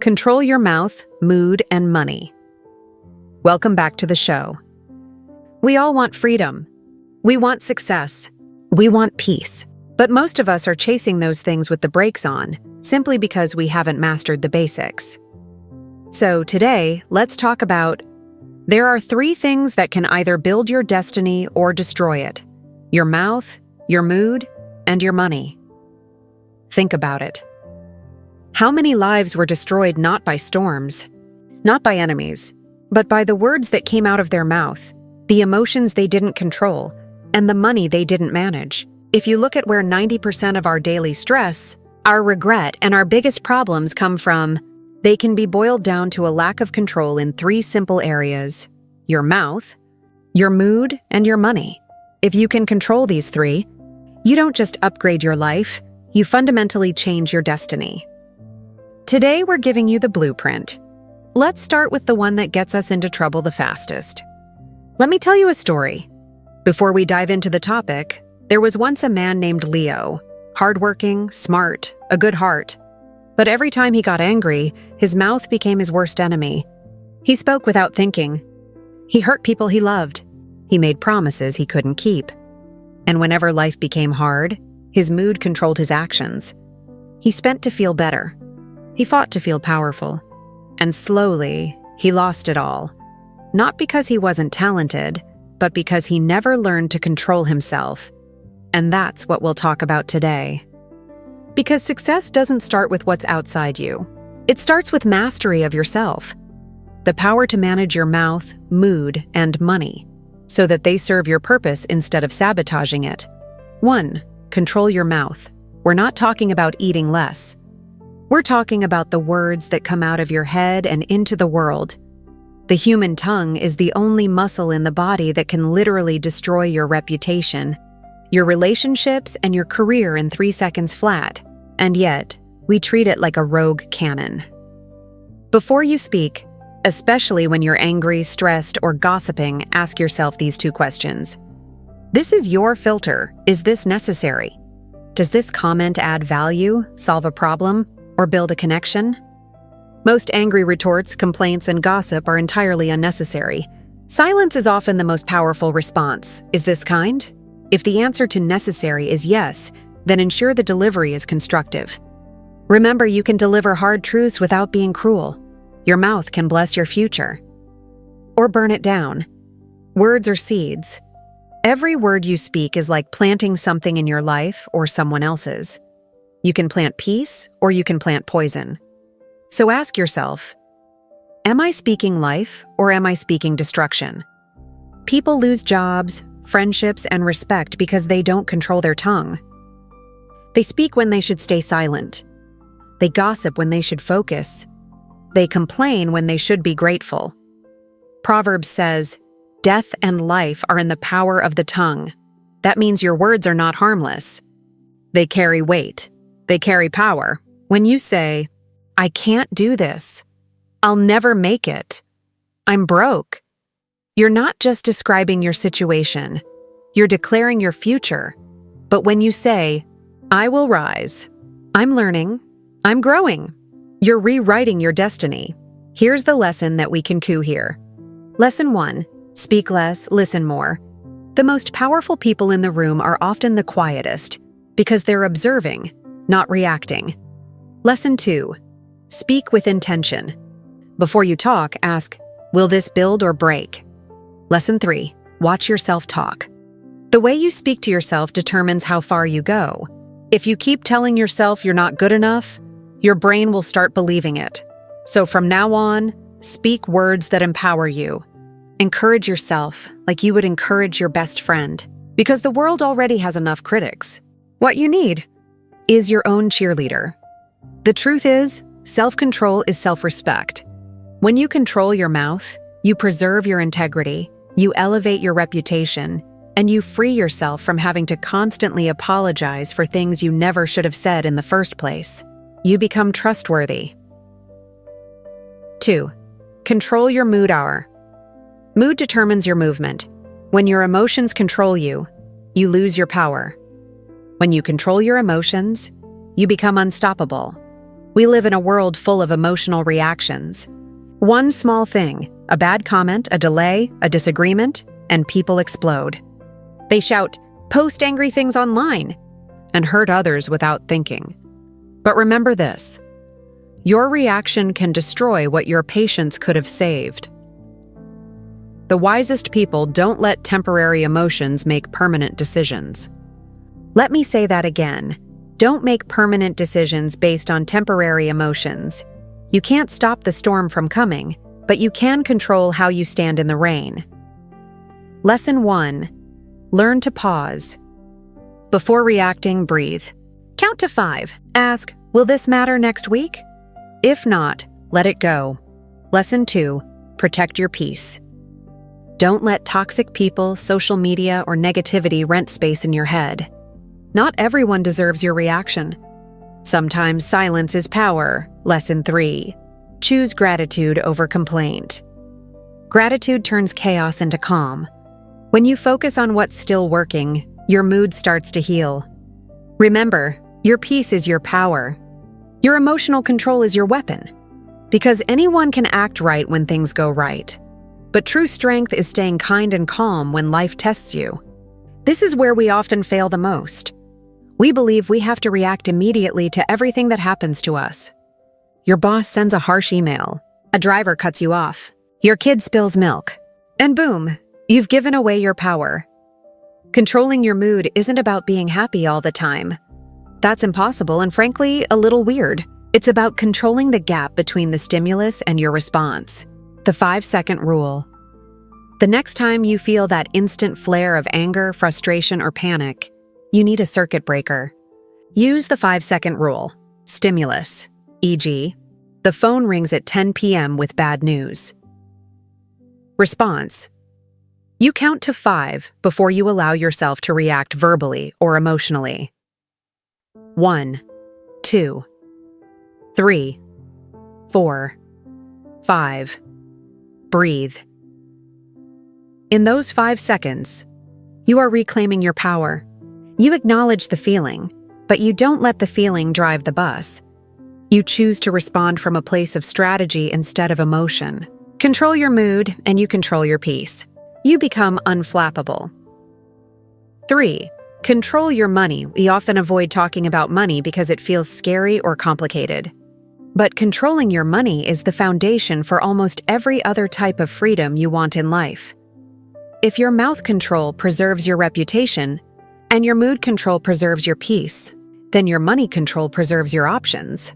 Control your mouth, mood, and money. Welcome back to the show. We all want freedom. We want success. We want peace. But most of us are chasing those things with the brakes on, simply because we haven't mastered the basics. So today, let's talk about there are 3 things that can either build your destiny or destroy it: your mouth, your mood, and your money. Think about it. How many lives were destroyed not by storms, not by enemies, but by the words that came out of their mouth, the emotions they didn't control, and the money they didn't manage? If you look at where 90% of our daily stress, our regret, and our biggest problems come from, they can be boiled down to a lack of control in 3 simple areas: your mouth, your mood, and your money. If you can control these 3, you don't just upgrade your life, you fundamentally change your destiny. Today, we're giving you the blueprint. Let's start with the one that gets us into trouble the fastest. Let me tell you a story. Before we dive into the topic, there was once a man named Leo, hardworking, smart, a good heart. But every time he got angry, his mouth became his worst enemy. He spoke without thinking. He hurt people he loved. He made promises he couldn't keep. And whenever life became hard, his mood controlled his actions. He spent to feel better. He fought to feel powerful. And slowly, he lost it all. Not because he wasn't talented, but because he never learned to control himself. And that's what we'll talk about today. Because success doesn't start with what's outside you. It starts with mastery of yourself. The power to manage your mouth, mood, and money, so that they serve your purpose instead of sabotaging it. 1. Control your mouth. We're not talking about eating less. We're talking about the words that come out of your head and into the world. The human tongue is the only muscle in the body that can literally destroy your reputation, your relationships, and your career in 3 seconds flat. And yet, we treat it like a rogue cannon. Before you speak, especially when you're angry, stressed, or gossiping, ask yourself these 2 questions. This is your filter. Is this necessary? Does this comment add value, solve a problem, or build a connection? Most angry retorts, complaints, and gossip are entirely unnecessary. Silence is often the most powerful response. Is this kind? If the answer to necessary is yes, then ensure the delivery is constructive. Remember, you can deliver hard truths without being cruel. Your mouth can bless your future. Or burn it down. Words are seeds. Every word you speak is like planting something in your life or someone else's. You can plant peace or you can plant poison. So ask yourself, am I speaking life or am I speaking destruction? People lose jobs, friendships, and respect because they don't control their tongue. They speak when they should stay silent. They gossip when they should focus. They complain when they should be grateful. Proverbs says, "Death and life are in the power of the tongue." That means your words are not harmless. They carry weight. They carry power. When you say, "I can't do this. I'll never make it. I'm broke," you're not just describing your situation. You're declaring your future. But when you say, "I will rise. I'm learning. I'm growing," you're rewriting your destiny. Here's the lesson that we can coup here. Lesson 1. Speak less, listen more. The most powerful people in the room are often the quietest because they're observing, not reacting. Lesson 2. Speak with intention. Before you talk, ask, will this build or break? Lesson 3. Watch yourself talk. The way you speak to yourself determines how far you go. If you keep telling yourself you're not good enough, your brain will start believing it. So from now on, speak words that empower you. Encourage yourself like you would encourage your best friend, because the world already has enough critics. What you need is your own cheerleader. The truth is, self-control is self-respect. When you control your mouth, you preserve your integrity, you elevate your reputation, and you free yourself from having to constantly apologize for things you never should have said in the first place. You become trustworthy. 2. Control your mood hour. Mood determines your movement. When your emotions control you, you lose your power. When you control your emotions, you become unstoppable. We live in a world full of emotional reactions. One small thing, a bad comment, a delay, a disagreement, and people explode. They shout, "Post angry things online," and hurt others without thinking. But remember this: your reaction can destroy what your patience could have saved. The wisest people don't let temporary emotions make permanent decisions. Let me say that again. Don't make permanent decisions based on temporary emotions. You can't stop the storm from coming, but you can control how you stand in the rain. Lesson 1. Learn to pause. Before reacting, breathe. Count to 5. Ask, will this matter next week? If not, let it go. Lesson 2. Protect your peace. Don't let toxic people, social media, or negativity rent space in your head. Not everyone deserves your reaction. Sometimes silence is power. Lesson 3. Choose gratitude over complaint. Gratitude turns chaos into calm. When you focus on what's still working, your mood starts to heal. Remember, your peace is your power. Your emotional control is your weapon. Because anyone can act right when things go right. But true strength is staying kind and calm when life tests you. This is where we often fail the most. We believe we have to react immediately to everything that happens to us. Your boss sends a harsh email. A driver cuts you off. Your kid spills milk. And boom, you've given away your power. Controlling your mood isn't about being happy all the time. That's impossible and frankly, a little weird. It's about controlling the gap between the stimulus and your response. The 5-second rule. The next time you feel that instant flare of anger, frustration, or panic, you need a circuit breaker. Use the 5-second rule. Stimulus, e.g., the phone rings at 10 p.m. with bad news. Response. You count to 5 before you allow yourself to react verbally or emotionally. 1, 2, 3, 4, 5. Breathe. In those 5 seconds, you are reclaiming your power. You acknowledge the feeling, but you don't let the feeling drive the bus. You choose to respond from a place of strategy instead of emotion. Control your mood, and you control your peace. You become unflappable. 3. Control your money. We often avoid talking about money because it feels scary or complicated. But controlling your money is the foundation for almost every other type of freedom you want in life. If your mouth control preserves your reputation, and your mood control preserves your peace, then your money control preserves your options.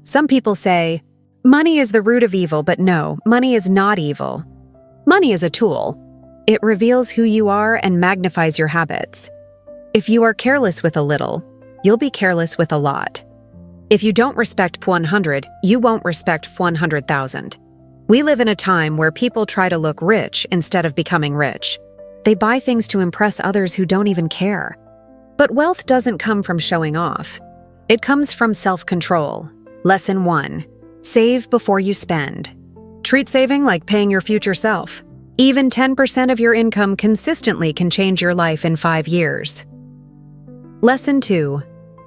Some people say, money is the root of evil, but no, money is not evil. Money is a tool. It reveals who you are and magnifies your habits. If you are careless with a little, you'll be careless with a lot. If you don't respect 100, you won't respect 100,000. We live in a time where people try to look rich instead of becoming rich. They buy things to impress others who don't even care. But wealth doesn't come from showing off. It comes from self-control. Lesson 1. Save before you spend. Treat saving like paying your future self. Even 10% of your income consistently can change your life in 5 years. Lesson 2.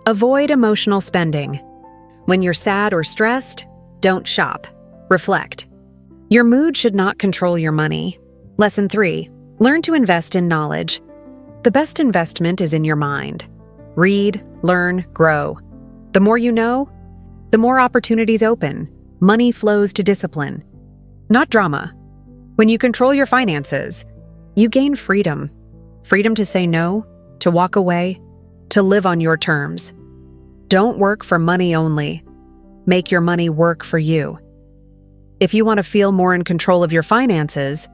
Avoid emotional spending. When you're sad or stressed, don't shop. Reflect. Your mood should not control your money. Lesson 3. Learn to invest in knowledge. The best investment is in your mind. Read, learn, grow. The more you know, the more opportunities open. Money flows to discipline, not drama. When you control your finances, you gain freedom. Freedom to say no, to walk away, to live on your terms. Don't work for money only. Make your money work for you. If you want to feel more in control of your finances,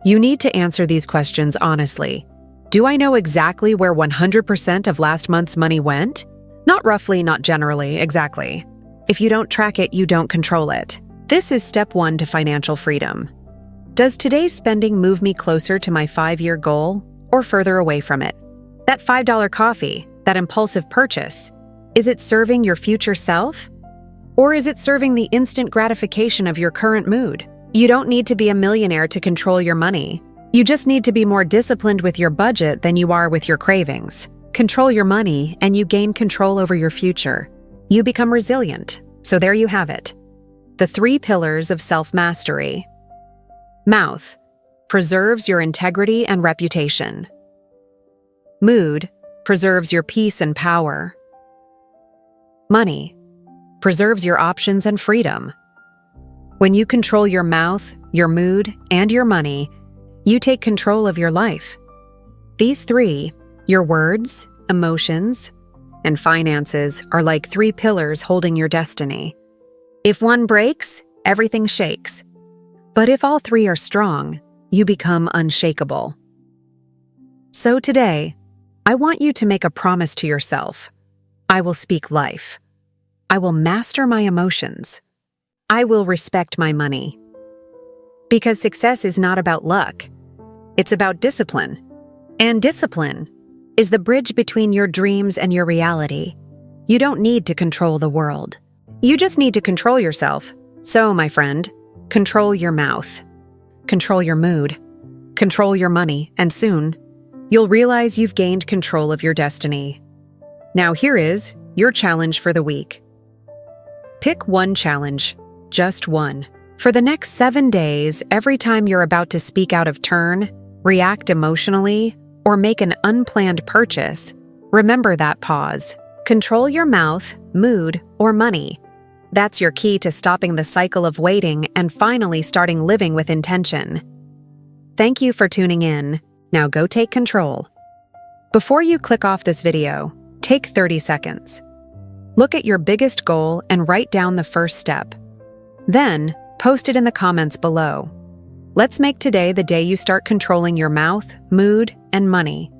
you need to answer these questions honestly. Do I know exactly where 100% of last month's money went? Not roughly, not generally, exactly. If you don't track it, you don't control it. This is step 1 to financial freedom. Does today's spending move me closer to my 5-year goal or further away from it? That $5 coffee, that impulsive purchase, is it serving your future self? Or is it serving the instant gratification of your current mood? You don't need to be a millionaire to control your money. You just need to be more disciplined with your budget than you are with your cravings. Control your money and you gain control over your future. You become resilient, So there you have it. The 3 pillars of self-mastery. Mouth preserves your integrity and reputation. Mood preserves your peace and power. Money preserves your options and freedom. When you control your mouth, your mood, and your money, you take control of your life. These 3, your words, emotions, and finances, are like 3 pillars holding your destiny. If one breaks, everything shakes. But if all 3 are strong, you become unshakable. So today, I want you to make a promise to yourself. I will speak life. I will master my emotions. I will respect my money. Because success is not about luck. It's about discipline. And discipline is the bridge between your dreams and your reality. You don't need to control the world. You just need to control yourself. So, my friend, control your mouth. Control your mood. Control your money, and soon, you'll realize you've gained control of your destiny. Now here is your challenge for the week. Pick one challenge, just one. For the next 7 days, every time you're about to speak out of turn, react emotionally, or make an unplanned purchase, remember that pause. Control your mouth, mood, or money. That's your key to stopping the cycle of waiting and finally starting living with intention. Thank you for tuning in. Now go take control. Before you click off this video, take 30 seconds. Look at your biggest goal and write down the first step. Then, post it in the comments below. Let's make today the day you start controlling your mouth, mood, and money.